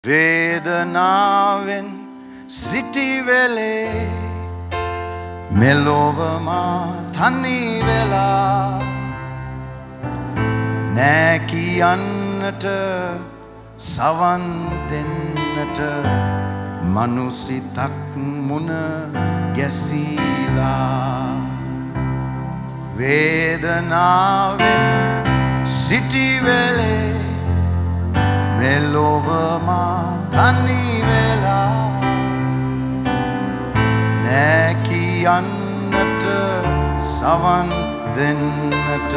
වේදනාවෙන් සිටිවෙලේ මෙලොවමා තනි වෙලා නෑ කියන්නට සවන් දෙන්නට මනුසිතක් මුණ ගැසීලා වේදනාවෙන් සිටිවෙලේ මෙලොවමා තනි වෙලා නෑ කියන්නට සවන් දෙන්නට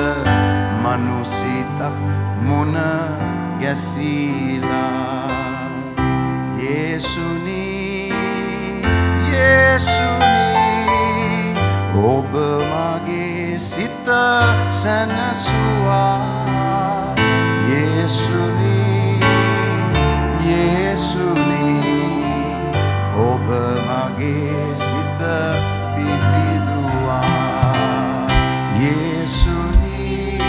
මනුසිතක් මුණ ගැසීලා යේසුනී ඔබ මගේ සිත සැනසුවා යේසුනී ඔබ මගේ සිත පිබිදුවා යේසුනී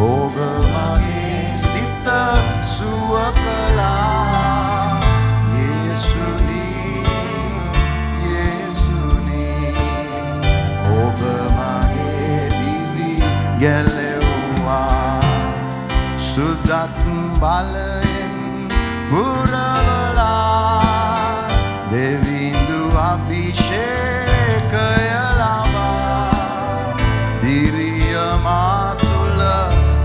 ඔබ මගේ සිත සුව කළා යේසුනී ඔබ මගේ දිවි ගැලෙව්වා සුදත් බලයෙන් පුරවලා දෙවිඳු අභිෂේකය ලබා දිරිය මා තුළ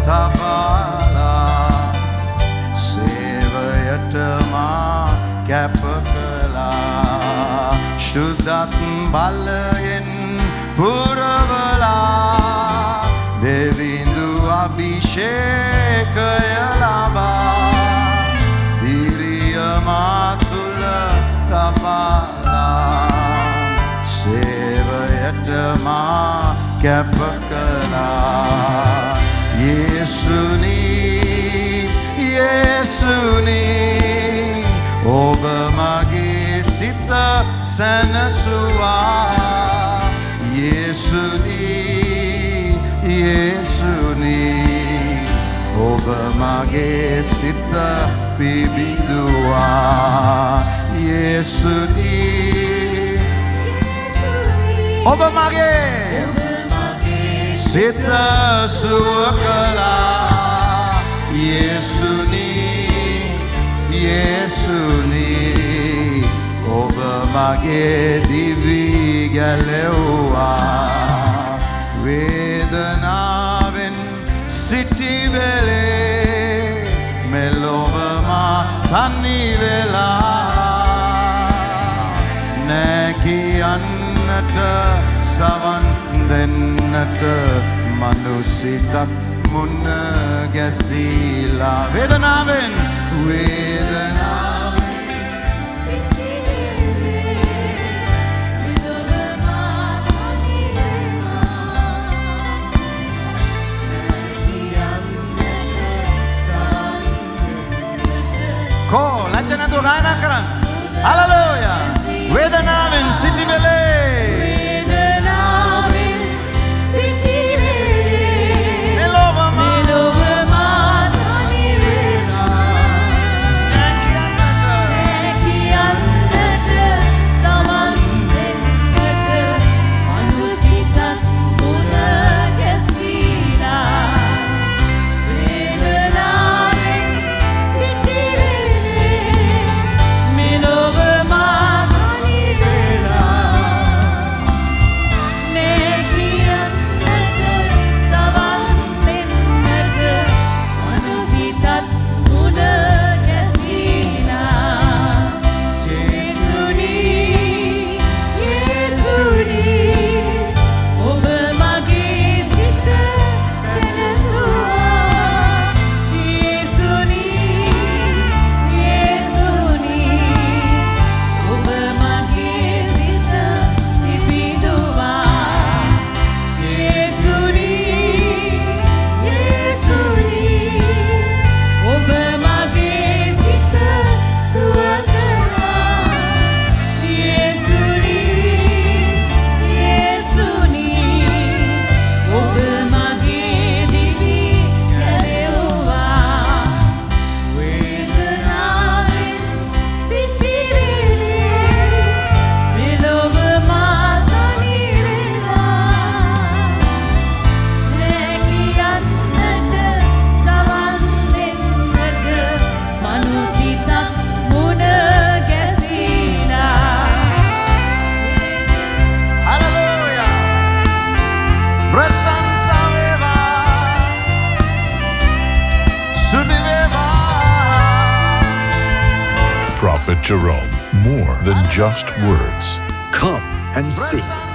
තබලා සේවයට මා කැප කළා සුදත් බලයෙන් පුරවලා දෙවිඳු අභිෂේකය ලබා දිරිය මා තුළ තබලා සේවයට මා කැප කළා යේසුනී ඔබ මගේ සිත සැනසුවා යේසුනී ඔබ මගේ සිත පිබිදුවා යේසුනී ඔබ මගේ සිත සුව කළා යේසුනී ඔබ මගේ දිවි ගැලෙව්වා වේදනාවෙන් සිටිවෙලේ මෙලොවමා තනි වෙලා නෑ කියන්නට සවන් දෙන්නට මනුසිතක් මුණ ගැසීලා වේදනාවෙන් කෝ ලැජ්ජ නැතුව ගායනා කරන්න හලලූයා වේදනාවෙන් සිටිවෙලේ Prophet Jerome. More than just words. Come and see.